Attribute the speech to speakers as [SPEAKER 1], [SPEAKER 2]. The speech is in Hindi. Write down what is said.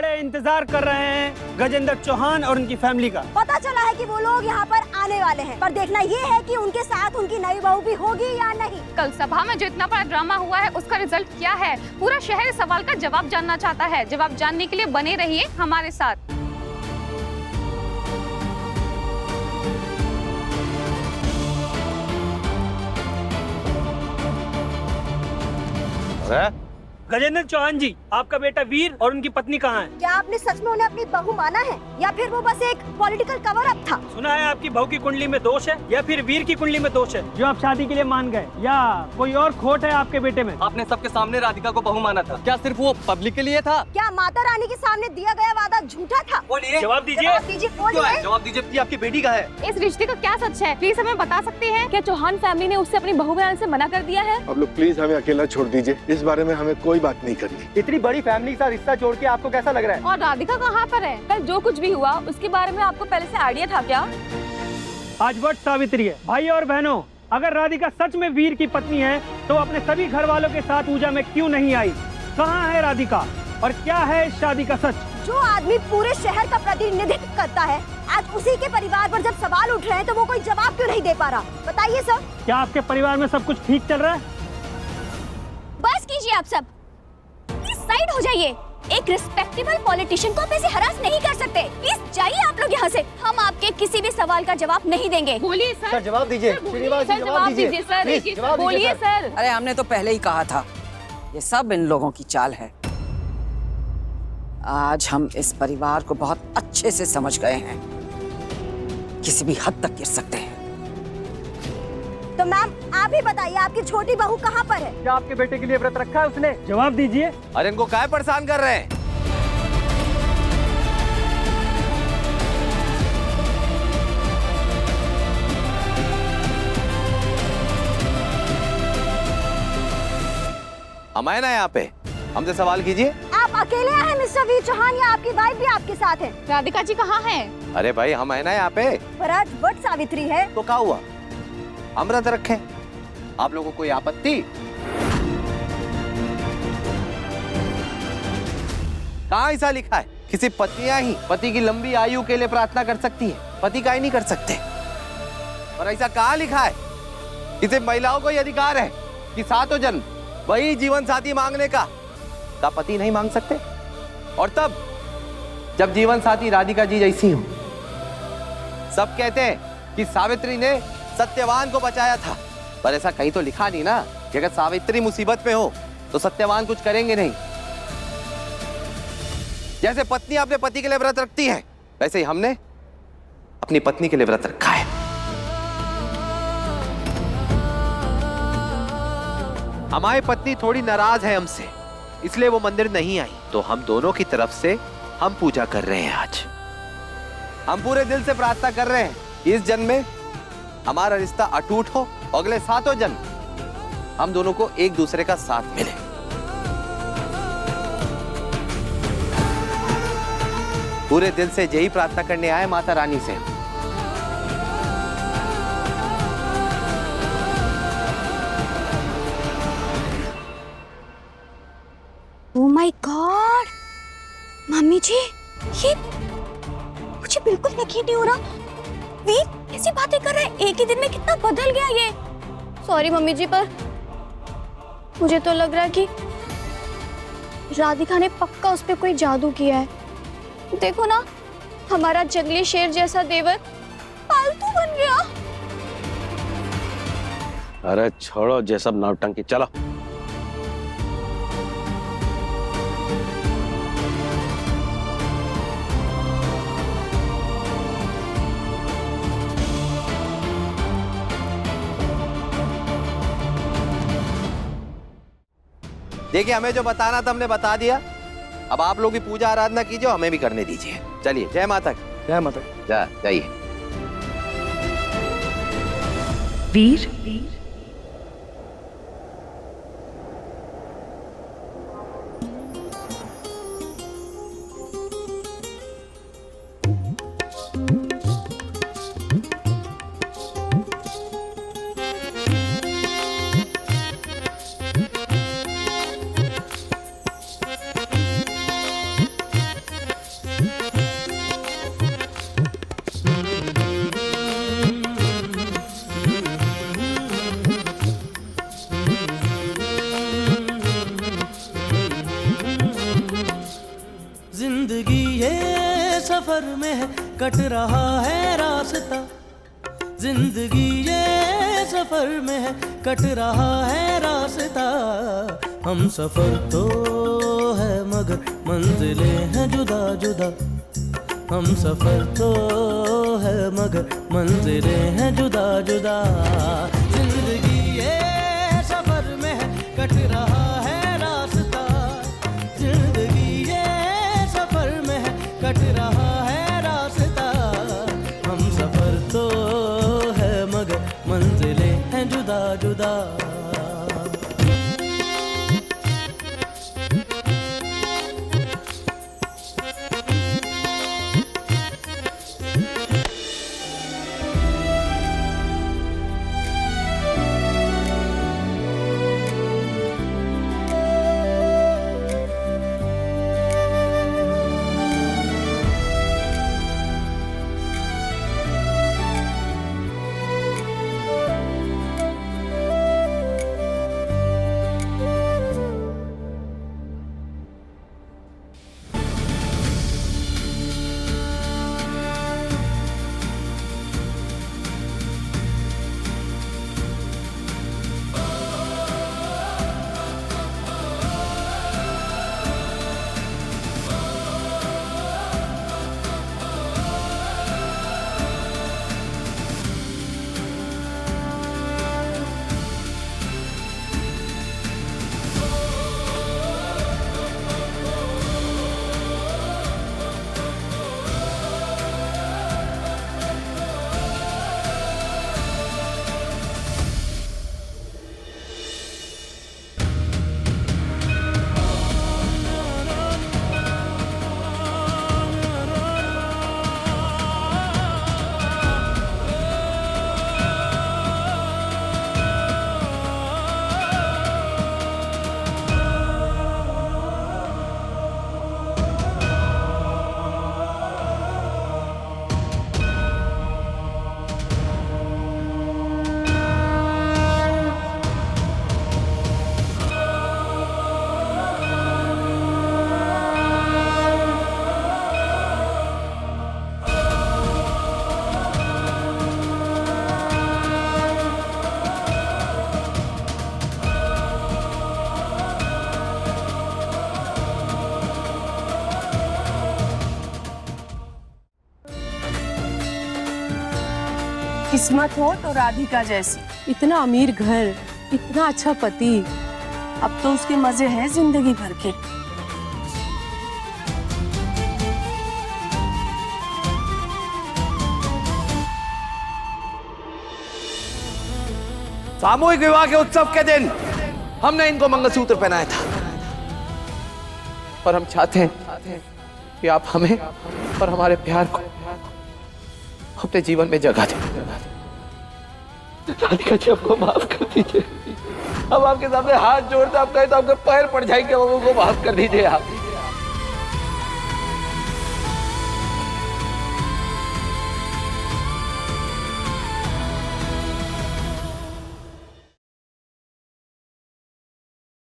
[SPEAKER 1] खड़े इंतजार कर रहे हैं गजेंद्र चौहान और उनकी फैमिली का।
[SPEAKER 2] पता चला है कि वो लोग यहाँ पर आने वाले हैं, पर देखना ये है कि उनके साथ उनकी नई बहू भी होगी या नहीं।
[SPEAKER 3] कल सभा में जो इतना बड़ा ड्रामा हुआ है उसका रिजल्ट क्या है? पूरा शहर इस सवाल का जवाब जानना चाहता है। जवाब जानने के लिए बने रहिए हमारे साथ।
[SPEAKER 1] गजेंद्र चौहान जी, आपका बेटा वीर और उनकी पत्नी कहाँ है?
[SPEAKER 2] क्या आपने सच में उन्हें अपनी बहू माना है या फिर वो बस एक पॉलिटिकल कवर अप था?
[SPEAKER 1] सुना है आपकी बहू की कुंडली में दोष है या फिर वीर की कुंडली में दोष है जो आप शादी के लिए मान गए, या कोई और खोट है आपके बेटे में?
[SPEAKER 4] आपने सबके सामने राधिका को बहू माना था, क्या सिर्फ वो पब्लिक के लिए था?
[SPEAKER 2] क्या माता रानी के सामने दिया गया वादा झूठा था?
[SPEAKER 4] बोलिए,
[SPEAKER 1] जवाब दीजिए।
[SPEAKER 4] जवाब दीजिए कि आपकी बेटी का है।
[SPEAKER 3] इस रिश्ते का क्या सच है? प्लीज हमें बता सकते हैं? क्या चौहान फैमिली ने उससे अपनी बहू बनाने से मना कर दिया है?
[SPEAKER 5] आप लोग प्लीज हमें अकेला छोड़ दीजिए, इस बारे में हमें कोई बात नहीं करनी।
[SPEAKER 4] इतनी बड़ी फैमिली के साथ रिश्ता जोड़ के आपको कैसा लग रहा है?
[SPEAKER 3] और राधिका कहाँ पर है? कल जो कुछ भी हुआ उसके बारे में आपको पहले से आइडिया था क्या?
[SPEAKER 1] आज वट सावित्री है। भाई और बहनों, अगर राधिका सच में वीर की पत्नी है तो अपने सभी घर वालों के साथ पूजा में क्यों नहीं आई? कहाँ है राधिका और क्या है इस शादी का सच?
[SPEAKER 2] जो आदमी पूरे शहर का प्रतिनिधित्व करता है, आज उसी के परिवार पर जब सवाल उठ रहे हैं तो वो कोई जवाब क्यों नहीं दे पा रहा? बताइए सर।
[SPEAKER 1] क्या आपके परिवार में सब कुछ ठीक चल रहा है?
[SPEAKER 2] बस कीजिए आप सब, साइड हो जाइए। एक रिस्पेक्टेबल पॉलिटिशियन को आप ऐसे हरास नहीं कर सकते। प्लीज जाइए आप लोग यहाँ से। हम आपके किसी भी सवाल का जवाब नहीं देंगे।
[SPEAKER 3] बोलिए सर।
[SPEAKER 4] जवाब दीजिए।
[SPEAKER 3] जवाब दीजिए सर। बोलिए सर।
[SPEAKER 6] अरे हमने तो पहले ही कहा था, ये सब इन लोगों की चाल है। आज हम इस परिवार को बहुत अच्छे से समझ गए हैं, किसी भी हद तक गिर सकते हैं।
[SPEAKER 2] तो मैम आप ही बताइए, आपकी छोटी बहू कहाँ पर है?
[SPEAKER 4] क्या आपके बेटे के लिए व्रत रखा है उसने?
[SPEAKER 1] जवाब दीजिए।
[SPEAKER 4] अरे इनको काहे परेशान कर रहे हैं? हम आए ना यहाँ पे, हमसे सवाल कीजिए।
[SPEAKER 2] आप अकेले हैं मिस्टर वीर चौहान या आपकी वाइफ भी आपके साथ है?
[SPEAKER 3] राधिका जी कहाँ है?
[SPEAKER 4] अरे भाई हम आए ना यहाँ पे।
[SPEAKER 2] पर आज वट सावित्री है।
[SPEAKER 4] तो क्या हुआ? हम व्रत रखें, आप लोगों को कोई आपत्ति? कहाँ ऐसा लिखा है? किसी पत्नियां ही पति की लंबी आयु के लिए प्रार्थना कर सकती है, पति का ही नहीं कर सकते। और ऐसा कहाँ लिखा है? इसे महिलाओं को ही अधिकार है कि सातों जन्म वही जीवन साथी मांगने का पति नहीं मांग सकते? और तब जब जीवन साथी राधिका जी जैसी हो। सब कहते हैं कि सावित्री ने सत्यवान को बचाया था, पर ऐसा कहीं तो लिखा नहीं ना कि अगर सावित्री मुसीबत में हो तो सत्यवान कुछ करेंगे नहीं। जैसे पत्नी अपने पति के लिए व्रत रखती है, वैसे ही हमने अपनी पत्नी के लिए व्रत रखा है। हमारी पत्नी थोड़ी नाराज है हमसे, इसलिए वो मंदिर नहीं आई, तो हम दोनों की तरफ से हम पूजा कर रहे हैं। आज हम पूरे दिल से प्रार्थना कर रहे हैं इस जन्म में हमारा रिश्ता अटूट हो, अगले सातों जन्म हम दोनों को एक दूसरे का साथ मिले। पूरे दिल से यही प्रार्थना करने आए माता रानी से।
[SPEAKER 2] ओह माय गॉड, मम्मी जी, ये मुझे बिल्कुल यकीन नहीं हो रहा। वीर कैसी बातें कर रहे हैं? एक ही दिन में कितना बदल गया ये। सॉरी मम्मी जी, पर मुझे तो लग रहा है कि राधिका ने पक्का उस पे कोई जादू किया है। देखो ना, हमारा जंगली शेर जैसा देवर पालतू बन गया।
[SPEAKER 7] अरे छोड़ो ये सब नौटंकी, चलो।
[SPEAKER 4] देखिए, हमें जो बताना था हमने बता दिया। अब आप लोग भी पूजा आराधना कीजिए, हमें भी करने दीजिए। चलिए, जय माता की।
[SPEAKER 5] जय माता।
[SPEAKER 4] जाइए।
[SPEAKER 8] वीर,
[SPEAKER 9] सफर में है कट रहा है रास्ता, जिंदगी ये सफर में है कट रहा है रास्ता। हम सफर तो है मगर मंजिलें हैं जुदा जुदा, हम सफर तो है मगर मंजिलें हैं जुदा जुदा। जिंदगी ये सफर में है कट रहा है रास्ता, जिंदगी ये सफर में है कट रहा है रास्ता। हम सफर तो है मगर मंजिलें हैं जुदा जुदा।
[SPEAKER 10] किस्मत हो तो राधिका जैसी, इतना अमीर घर, इतना अच्छा पति, अब तो उसके मजे हैं जिंदगी भर के।
[SPEAKER 4] सामूहिक विवाह के उत्सव के दिन हमने इनको मंगलसूत्र पहनाया था, और हम चाहते हैं कि आप हमें और हमारे प्यार को अपने जीवन में जगह दें। राधिका जी, हमको माफ कर दीजिए। हम आपके सामने हाथ जोड़ते, आप कहें तो आपके पैर पड़ जाएंगे, हमको माफ कर दीजिए आप।